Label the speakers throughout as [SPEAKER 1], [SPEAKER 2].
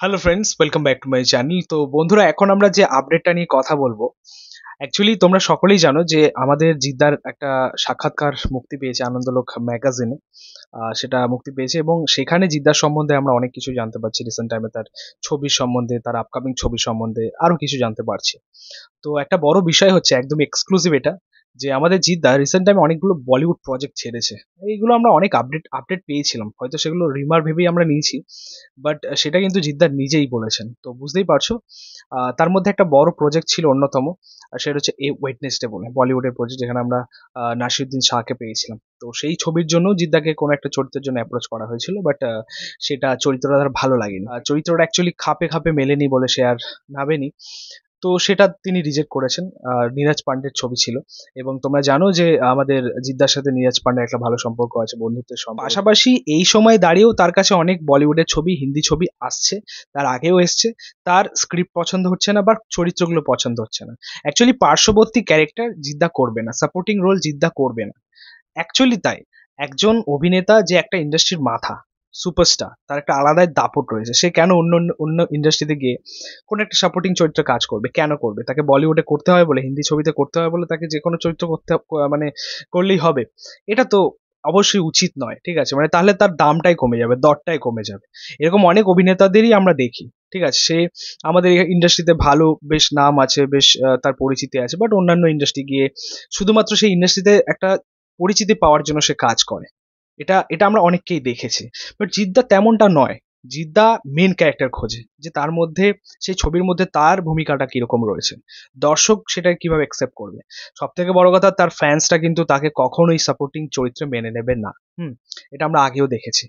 [SPEAKER 1] Hello friends, welcome back to my channel. তো বন্ধুরা, এখন আমরা যে আপডেটটা নিয়ে কথা বলবো, অ্যাকচুয়ালি তোমরা সকলেই জানো যে আমাদের জিদ্দার একটা সাক্ষাৎকার মুক্তি পেয়েছে আনন্দলোক ম্যাগাজিনে। সেটা মুক্তি পেয়েছে এবং সেখানে জিদ্দার সম্বন্ধে আমরা অনেক কিছু জানতে পারছি। রিসেন্ট টাইমে তার ছবির সম্বন্ধে, তার আপকামিং ছবির সম্বন্ধে আরো কিছু জানতে পারছি। তো একটা বড় বিষয় হচ্ছে, একদম এক্সক্লুসিভ এটা, যে আমাদের জিদ্দা রিসেন্ট টাইমে অনেকগুলো বলিউড প্রজেক্ট ছেড়েছে। এইগুলো আমরা অনেক আপডেট আপডেট পেয়েছিলাম, হয়তো সেগুলো রিমার ভেবেই আমরা নিয়েছি, বাট সেটা কিন্তু জিদ্দার নিজেই বলেছেন, তো বুঝতেই পারছো। তার মধ্যে একটা বড় প্রজেক্ট ছিল অন্যতম, আর সেটা হচ্ছে এ ওয়েডনেসডে বলে বলিউডের প্রজেক্ট, যেখানে আমরা নাসিরুদ্দিন শাহকে পেয়েছিলাম। তো সেই ছবির জন্য জিদ্দাকে কোনো একটা চরিত্রের জন্য অ্যাপ্রোচ করা হয়েছিল, বাট সেটা চরিত্রটা তার ভালো লাগেনি। চরিত্রটা অ্যাকচুয়ালি খাপে খাপে মেলেনি বলে সে আর ভাবেনি। তো সেটা তিনি রিজেক্ট করেছেন। নীরাজ পান্ডের ছবি ছিল, এবং তোমরা জানো যে আমাদের জিদ্দার সাথে নীরাজ পান্ডের একটা ভালো সম্পর্ক আছে, বন্ধুত্বের সম্পর্ক। পাশাপাশি এই সময় দাঁড়িয়েও তার কাছে অনেক বলিউডের ছবি, হিন্দি ছবি আসছে, তার আগেও এসছে। তার স্ক্রিপ্ট পছন্দ হচ্ছে না বা চরিত্রগুলো পছন্দ হচ্ছে না। অ্যাকচুয়ালি পার্শ্ববর্তী ক্যারেক্টার জিদ্দা করবে না, সাপোর্টিং রোল জিদ্দা করবে না। অ্যাকচুয়ালি তাই, একজন অভিনেতা যে একটা ইন্ডাস্ট্রির মাথা, সুপারস্টার, তার একটা আলাদাই দাপট রয়েছে। সে কেন অন্য অন্য অন্য ইন্ডাস্ট্রিতে গিয়ে কোন একটা সাপোর্টিং চরিত্রে কাজ করবে? কেন করবে? তাকে বলিউডে করতে হয় বলে, হিন্দি ছবিতে করতে হয় বলে তাকে যে কোনো চরিত্র করতে মানে করলেই হবে? এটা তো অবশ্যই উচিত নয়, ঠিক আছে? মানে তাহলে তার দামটাই কমে যাবে, দরটাই কমে যাবে। এরকম অনেক অভিনেতাদেরই আমরা দেখি, ঠিক আছে? সে আমাদের ইন্ডাস্ট্রিতে ভালো, বেশ নাম আছে, বেশ তার পরিচিতি আছে, বাট অন্যান্য ইন্ডাস্ট্রি গিয়ে শুধুমাত্র সেই ইন্ডাস্ট্রিতে একটা পরিচিতি পাওয়ার জন্য সে কাজ করে। এটা এটা আমরা অনেককেই দেখেছি। বাট জিদ্দা তেমনটা নয়। জিদ্দা মেন ক্যারেক্টার খোঁজে, যে তার মধ্যে, সেই ছবির মধ্যে তার ভূমিকাটা কিরকম রয়েছে, দর্শক সেটা কিভাবে অ্যাকসেপ্ট করবে। সব থেকে বড় কথা, তার ফ্যান্সটা কিন্তু তাকে কখনোই সাপোর্টিং চরিত্রে মেনে নেবে না। হুম, এটা আমরা আগেও দেখেছি।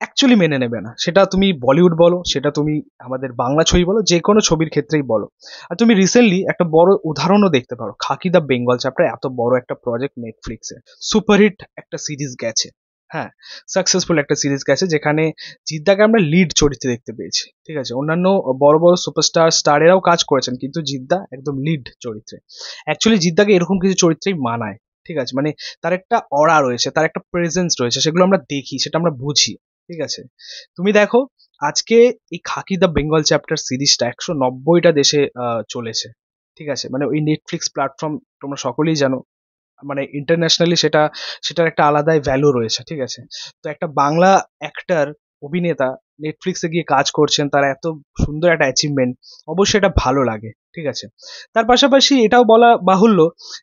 [SPEAKER 1] অ্যাকচুয়ালি মেনে নেবে না, সেটা তুমি বলিউড বলো, সেটা তুমি আমাদের বাংলা ছবি বলো, যে কোনো ছবির ক্ষেত্রেই বলো। আর তুমি রিসেন্টলি একটা বড় উদাহরণও দেখতে পারো, খাকি দ্য বেঙ্গল চ্যাপ্টার, এত বড় একটা প্রজেক্ট নেটফ্লিক্সে, সুপারহিট একটা সিরিজ গেছে। হ্যাঁ, সাকসেসফুল একটা সিরিজ গেছে, যেখানে জিদ্দাকে আমরা লিড চরিত্রে দেখতে পেয়েছি, ঠিক আছে? অন্যান্য বড় বড় সুপারস্টার স্টারেরাও কাজ করেছেন, কিন্তু জিদ্দা একদম লিড চরিত্রে। অ্যাকচুয়ালি জিদ্দাকে এরকম কিছু চরিত্রেই মানায়, ঠিক আছে? মানে তার একটা অরা রয়েছে, তার একটা প্রেজেন্স রয়েছে, সেগুলো আমরা দেখি, সেটা আমরা বুঝি, ঠিক আছে? তুমি দেখো, আজকে এই খাকি দ্য বেঙ্গল চ্যাপ্টার সিরিজটা 190টা দেশে চলেছে, ঠিক আছে? মানে ওই নেটফ্লিক্স প্ল্যাটফর্ম, তোমরা সকলেই জানো, মানে ইন্টারন্যাশনালি সেটা, সেটার একটা আলাদাই ভ্যালু রয়েছে, ঠিক আছে? তো একটা বাংলা অ্যাক্টর, অভিনেতা নেটফ্লিক্সে গিয়ে কাজ করছেন, তার এত সুন্দর একটা অ্যাচিভমেন্ট, অবশ্যই এটা ভালো লাগে, ঠিক আছে? তার পাশাপাশি এটাও বলা বাহুল্য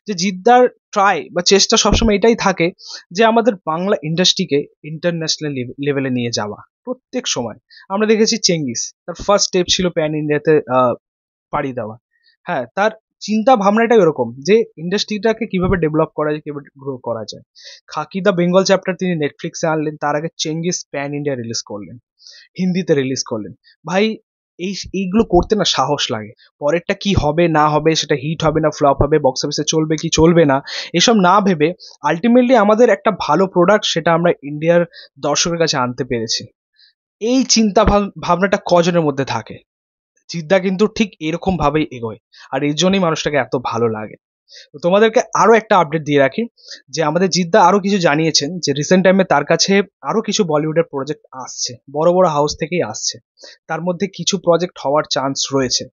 [SPEAKER 1] যে জিদ্দার ট্রাই বা চেষ্টা সবসময় এটাই থাকে, যে আমাদের বাংলা ইন্ডাস্ট্রিকে ইন্টারন্যাশনাল লেভেলে নিয়ে যাওয়া। প্রত্যেক সময় আমরা দেখেছি চেঙ্গিস, তার ফার্স্ট স্টেপ ছিল প্যান ইন্ডিয়াতে পাড়ি দেওয়া। হ্যাঁ, তার চিন্তা ভাবনাটাই এরকম, যে ইন্ডাস্ট্রিটাকে কিভাবে ডেভেলপ করা যায়, কিভাবে গ্রো করা যায়। খাকি দ্য বেঙ্গল চ্যাপ্টার তিনি নেটফ্লিক্সে আনলেন, তার আগে চেঙ্গিস প্যান ইন্ডিয়া রিলিজ করলেন, হিন্দিতে রিলিজ করলেন। ভাই, এইগুলো করতে না সাহস লাগে। পরেরটা কি হবে না হবে, সেটা হিট হবে না ফ্লপ হবে, বক্স অফিসে চলবে কি চলবে না, এসব না ভেবে আলটিমেটলি আমাদের একটা ভালো প্রোডাক্ট, সেটা আমরা ইন্ডিয়ার দর্শকের কাছে আনতে পেরেছি। এই চিন্তা ভাবনাটা কজনের মধ্যে থাকে? জিদ্দা কিন্তু ঠিক এরকম ভাবেই এগোয়, আর এর জন্যই মানুষটাকে এত ভালো লাগে। তো তোমাদেরকে আরো একটা আপডেট দিয়ে রাখি, যে আমাদের জিদ্দা আরো কিছু জানিয়েছেন, যে রিসেন্ট টাইমে তার কাছে আরো কিছু বলিউডের প্রজেক্ট আসছে, বড় বড় হাউস থেকেই আসছে। তার মধ্যে কিছু প্রজেক্ট হওয়ার চান্স রয়েছে।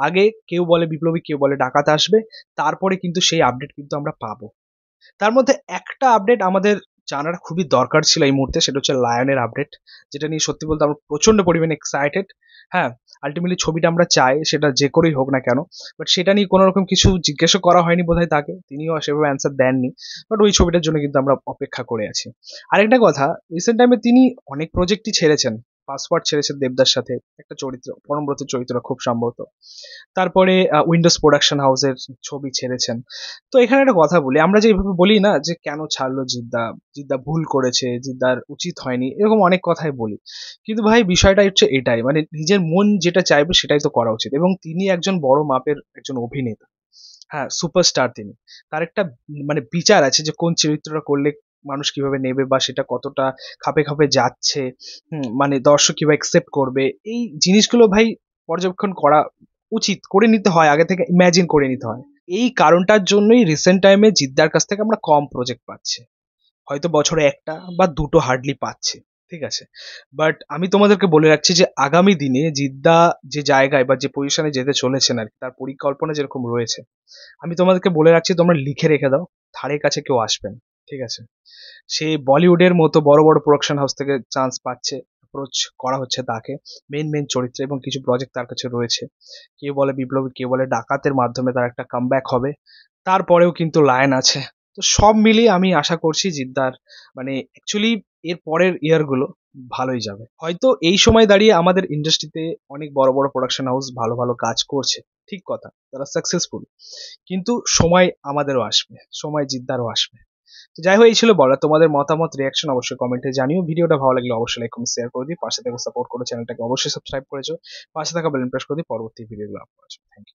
[SPEAKER 1] আগে কেউ বলে বিপ্লবী, কেউ বলে ডাকাত আসবে, তারপরে কিন্তু সেই আপডেট কিন্তু আমরা পাবো। তার মধ্যে একটা আপডেট আমাদের জানার খুবই দরকার ছিল এই মুহূর্তে, সেটা হচ্ছে লায়নের আপডেট, যেটা নিয়ে সত্যি বলতে আমরা প্রচন্ড পরিমাণে এক্সাইটেড। হ্যাঁ, আলটিমেটলি ছবিটা আমরা চাই, সেটা যে করেই হোক না কেন, বাট সেটা নিয়ে কোনো রকম কিছু জিজ্ঞাসা করা হয়নি বোধহয় তাকে, তিনিও সেভাবে অ্যান্সার দেননি। বাট ওই ছবিটার জন্য কিন্তু আমরা অপেক্ষা করে আছি। আরেকটা কথা, রিসেন্ট টাইমে তিনি অনেক প্রজেক্টই ছেড়েছেন। পাসওয়ার্ড ছেড়েছেন দেবদার সাথে, একটা চরিত্র, পরমব্রত চরিত্র খুব সম্ভবত। তারপরে উইন্ডোজ প্রোডাকশন হাউসের ছবি ছেড়েছেন। তো এখানে একটা কথা বলি, আমরা যে এইভাবে বলি না যে কেন ছাড়লো জিদ্দা, জিদ্দা ভুল করেছে, জিদ্দার উচিত হয়নি, এরকম অনেক কথাই বলি। কিন্তু ভাই, বিষয়টা হচ্ছে এটাই, মানে নিজের মন যেটা চাইবে সেটাই তো করা উচিত। এবং তিনি একজন বড় মাপের একজন অভিনেতা, হ্যাঁ, সুপারস্টার তিনি। তার একটা মানে বিচার আছে, যে কোন চরিত্রটা করলে মানুষ কিভাবে নেবে, বা সেটা কতটা খাপে খাপে যাচ্ছে, মানে দর্শক কিভাবে অ্যাকসেপ্ট করবে, এই জিনিসগুলো ভাই পর্যবেক্ষণ করা উচিত, করে নিতে হয়, আগে থেকে ইমাজিন করে নিতে হয়। এই কারণটার জন্যই রিসেন্ট টাইমে জিদ্দার কাছ থেকে আমরা কম প্রজেক্ট পাচ্ছি, হয়তো বছরে একটা বা দুটো হার্ডলি পাচ্ছি, ঠিক আছে, বাট আমি তোমাদেরকে বলে রাখছি যে আগামী দিনে জিদ্দা যে জায়গায় বা যে পজিশনে যেতে চলেছেন আর কি, তার পরিকল্পনা যেরকম রয়েছে, আমি তোমাদেরকে বলে রাখছি তোমরা লিখে রেখে দাও, ধারে কাছে কেউ আসবে না। ঠিক আছে, সে বলিউডের মতো বড় বড় প্রোডাকশন হাউস থেকে চান্স পাচ্ছে, অ্যাপ্রোচ করা হচ্ছে তাকে মেন মেন চরিত্রে, এবং কিছু প্রজেক্ট তার কাছে রয়েছে। কেউ বলে বিপ্লবী, কেউ বলে ডাকাতের মাধ্যমে তার একটা কামব্যাক হবে, তারপরেও কিন্তু লায়ন আছে। তো সব মিলিয়ে আমি আশা করছি জিদ্দার মানে অ্যাকচুয়ালি এর পরের ইয়ারগুলো ভালোই যাবে। হয়তো এই সময় দাঁড়িয়ে আমাদের ইন্ডাস্ট্রিতে অনেক বড় বড় প্রোডাকশন হাউস ভালো ভালো কাজ করছে, ঠিক কথা, তারা সাকসেসফুল, কিন্তু সময় আমাদেরও আসবে, সময় জিদ্দারও আসবে। তো যাই হোক, এই ছিল বলা। তোমাদের মতামত, রিয়াকশন অবশ্যই কমেন্টে জানিও। ভিডিওটা ভালো লাগলে অবশ্যই লাইক কমেন্ট শেয়ার করে দিই, পাশে থেকে সাপোর্ট করো, চ্যানেলটাকে অবশ্যই সাবস্ক্রাইব করেছো, পাশে থাকা বেল প্রেস করে দিই পরবর্তী ভিডিওগুলো আপলোড করার জন্য। Thank you.